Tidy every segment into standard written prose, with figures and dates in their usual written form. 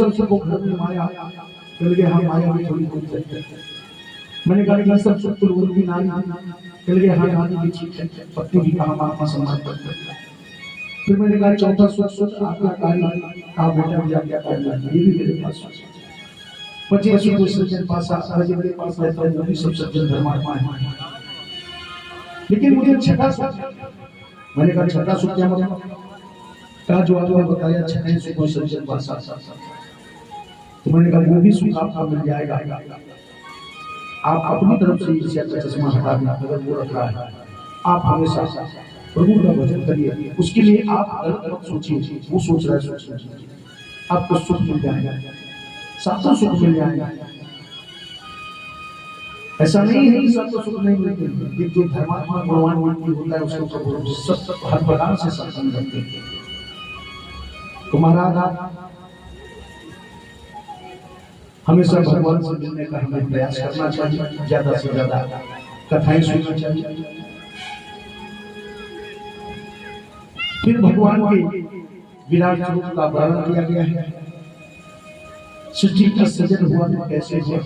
सब सुख घर में माया, चल गए हम माया में थोड़ी दूर से। मैंने कहा कि सब सुख पूर्ववर्ती नारी, चल गए हाँ नारी की चीज पत्नी की कहा मां का सम्मान करते। फिर मैंने कहा चौथा सुख सुख आज्ञाकारी, कहा बेटा क्या क्या करना है, ये भी मेरे पास बचे सुख सज्जन पासा, सज्जन के पास रहता है, वो भी सब सज्जन धर्मात्मा है। लेकिन मुझे छठा सुख, मैंने कहा छठा सुख क्या मतलब, कहा जो आपने बताया छठे सुख सज्जन पासा, तो मैंने कहा वो भी सुख आपको मिल जाएगा, आप अपनी तरफ से ईर्ष्या का चश्मा हटा दें, अगर वो रख रहा है। आप हमेशा प्रभु का भजन करिए, उसके लिए आप गलत मत सोचिए, वो सोच रहा है सोचिए, आपको सुख मिल जाएगा, सातों सुख मिल जाएगा। ऐसा नहीं है कि सबको सुख नहीं मिलते, जो धर्मात्मा गुणवान व्यक्ति होता है उसको प्रभु सब हर प्रकार से सत्संग करते हैं। तो महाराज हमेशा भगवान से मिलने का हमें प्रयास करना चाहिए, ज्यादा से ज्यादा कथाएं सुनना चाहिए। फिर भगवान के विराट रूप का वर्णन किया गया है, सृष्टि का सृजन हुआ तो कैसे हुआ।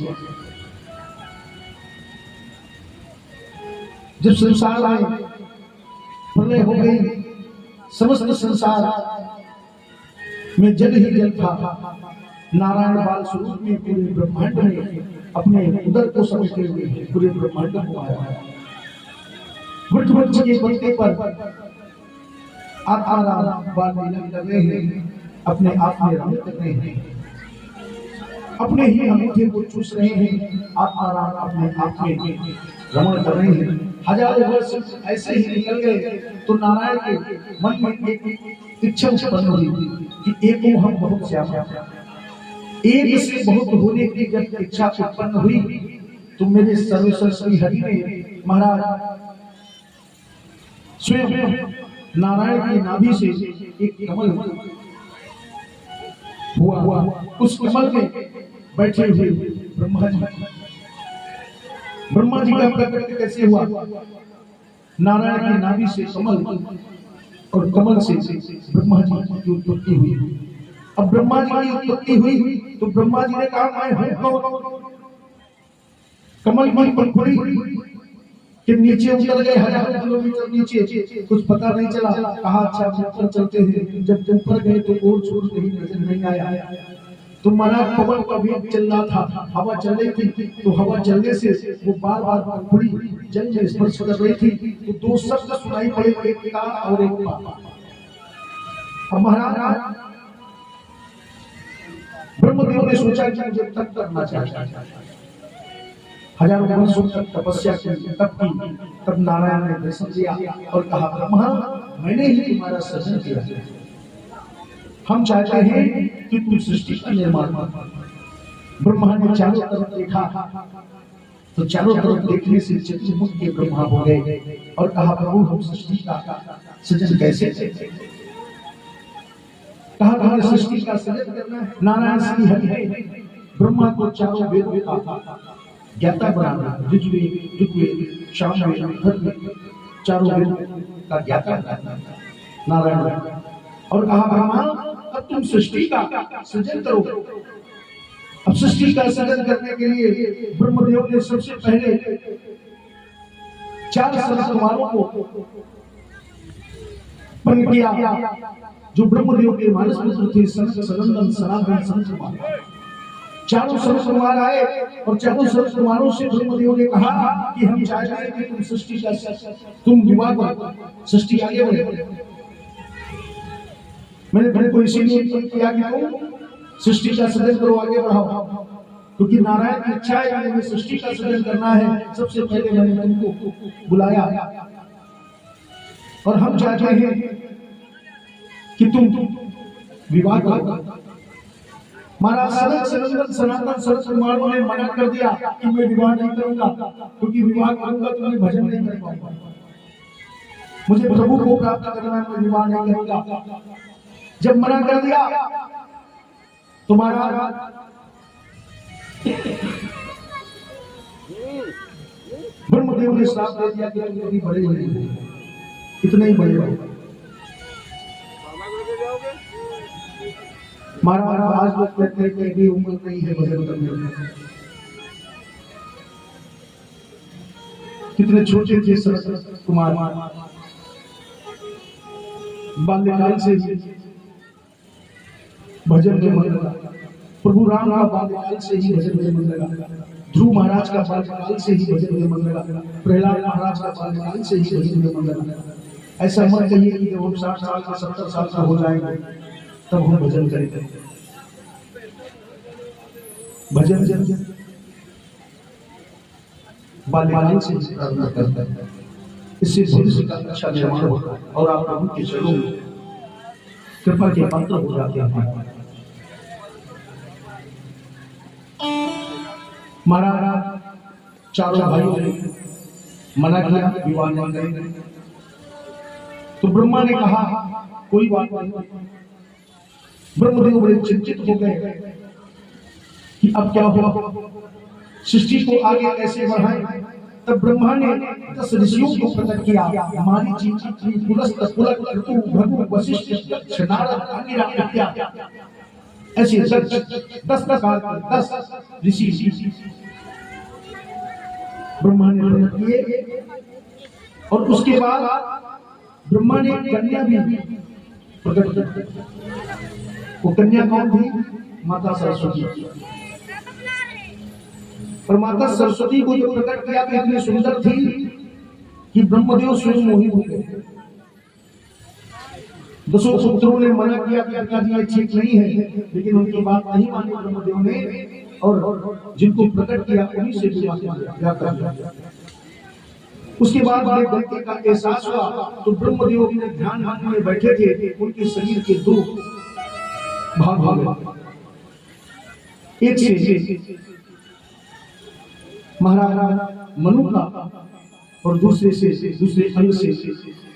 जब संसार आए, प्रलय हो गई, समस्त संसार में जल ही जल था। नारायण बाल स्वरूप में पूरे ब्रह्मांड में अपने उदर को समेटे हुए पूरे ब्रह्मांड को आया। वृक्ष वृक्ष के पत्ते पर आत्माराम बाल लीला कर रहे हैं, अपने आप में रमण कर रहे हैं, अपने ही अंगूठे को चूस रहे हैं, आत्माराम अपने आप में रमण कर रहे हैं। हजारों वर्ष ऐसे ही निकल गए तो नारायण के मन में एक इच्छा उत्पन्न हुई कि एक को हम बहुत श्याम, एक से बहुत होने की जब इच्छा उत्पन्न हुई तो मेरे सर्वश्री हरि ने महाराज स्वयं नारायण की नाभि से एक कमल हुआ, उस कमल में बैठे हुए ब्रह्मा जी का प्रकट कैसे हुआ, नारायण की नाभि से कमल और कमल से ब्रह्मा जी की उत्पत्ति हुई। अब ब्रह्मा जी की उत्पत्ति हुई तो ब्रह्मा जी ने कहा मैं हूं कौन, कमल की पंखुड़ी के नीचे उतर गए, हजारों किलोमीटर नीचे, कुछ पता नहीं चला। कहा अच्छा ऊपर चलते हैं, जब ऊपर गए तो और छोड़ कहीं नजर नहीं आया। तो महाराज कमल का वेग चल रहा था, हवा चल रही थी, तो हवा चलने से वो बार बार पंखुड़ी जल में स्पर्श कर रही थी, तो दो शब्द सुनाई पड़े, एक का और एक पा। अब महाराज ब्रह्मदेव ने सोचा कि मुझे तप करना चाहिए, हजारों वर्षों तक तपस्या की, तब नारायण ने दर्शन दिया और कहा ब्रह्मा मैंने ही तुम्हारा सृजन किया, हम चाहते हैं कि तुम सृष्टि का निर्माण करो। ब्रह्मा ने चारों तरफ देखा तो चारों तरफ देखने से चतुर्मुख के ब्रह्मा हो गए और कहा प्रभु हम सृष्टि का सृजन कैसे करें। कहा हमें सृष्टि का सृजन करना है। नारायण श्री हरि है ब्रह्मा को चारों वेदों का ज्ञाता बनाना, ऋग्वेद, सामवेद, अथर्ववेद, चारों वेदों का ज्ञाता बनाना नारायण। और कहा ब्रह्मा अब तुम सृष्टि का सृजन करो। अब सृष्टि का सृजन करने के लिए ब्रह्मदेव ने सबसे पहले 4 सहस्रवारों को उत्पन्न किया, जो ब्रह्मदेव के मानस पुत्र थे, सनंदन, सनातन, संतकुमार। चारों सहस्रवार आए और चारों सहस्रवारों से ब्रह्मदेव ने कहा कि हम चाहते हैं कि तुम सृष्टि का तुम विवाह करो, सृष्टि आगे बढ़े। मैंने को इसीलिए किया कि तुम सृष्टि का सृजन करो, आगे बढ़ाओ, क्योंकि नारायण की इच्छा है कि हमें सृष्टि का सृजन करना है। सबसे पहले मैंने तुमको बुलाया और हम चाहते हैं कि तुम विवाह करो। महाराज सनंदन, सनातन, संतकुमारों ने मना कर दिया कि मैं विवाह नहीं करूंगा, क्योंकि विवाह करूंगा तो मैं भजन नहीं कर पाऊंगा, मुझे प्रभु को प्राप्त करना है, मैं विवाह नहीं करूंगा। जब मना कर दिया तो महाराज ब्रह्मदेव ने श्राप दे दिया कि तुम कभी बड़े नहीं हो, इतने ही बड़े हो। महाराज आज लोग कहते हैं कि अभी उम्र नहीं है भजन करने की। कितने छोटे थे शरद कुमार, बाल्यकाल से भजन में मन लगा। प्रभु राम का बाल्यकाल से ही भजन में मन लगा। ध्रुव महाराज का बाल्यकाल से ही भजन में मन लगा। प्रहलाद महाराज का बाल्यकाल से ही भजन में मन लगा। ऐसा मत कहिए कि जब हम 60 साल का 70 साल का हो जाएंगे तब हम भजन करेंगे। भजन बाल्यकाल से प्रारंभ करते हैं। इससे भविष्य का अच्छा निर्माण होता है और आप प्रभु के चरणों में कृपा के पात्र हो जाते हैं। महाराज चारों भाइयों ने मना किया, विवाह नहीं करेंगे। तो ब्रह्मा ने कहा कोई बात नहीं। ब्रह्मदेव बड़े चिंतित हो गए कि अब क्या हुआ, सृष्टि को आगे कैसे बढ़ाएं। तब ब्रह्मा ने 10 ऋषियों को प्रकट किया। मारीचि, पुलस्त, पुलक, ऋतु, भृगु, वशिष्ठ, दक्ष, नारद, अंगिरा इत्यादि ऐसे 10 प्रकार के 10 ऋषि ब्रह्मा ने प्रकट किए। और उसके बाद ब्रह्मा ने कन्या भी प्रकट की। वो कन्या कौन थी? माता सरस्वती। और माता सरस्वती को जो प्रकट किया तो इतनी सुंदर थी कि ब्रह्मदेव स्वयं मोहित हो गए। 10 पुत्रों ने मना किया कि पिताजी ये ठीक नहीं है, लेकिन उनकी बात नहीं मानी ब्रह्मदेव ने और जिनको प्रकट किया उन्हीं से विवाह कर दिया। उसके बाद जब गलती का एहसास हुआ तो ब्रह्मदेव अपने ध्यान में बैठे थे। उनके शरीर के 2 भाग हो गए। एक से महाराज मनु का और दूसरे अंग से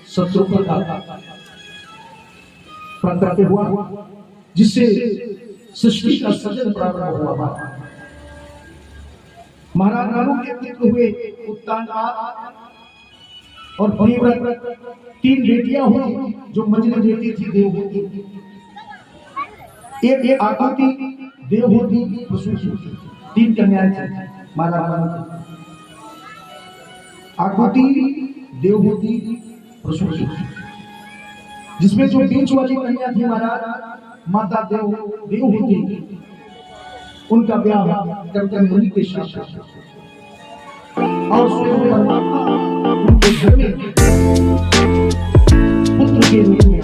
शत्रुघ्न का प्राकट्य हुआ, जिससे सृष्टि का सृजन प्रारंभ हुआ। महाराज मनु के पुत्र हुए उत्तानपाद और प्रियव्रत। 3 बेटियां हुई जो मंजरी बेटी थी देवहूति। एक आकृति, देवहूति, प्रसूति। 3 कन्याएं थी महाराज। आकृति, देवहूति, प्रसूति। जिसमें जो बीच वाली कन्या थी महाराज माता देवहूति, उनका ब्याह दंडन मुनि के साथ और स्वयं परमात्मा उनके घर में पुत्र के रूप में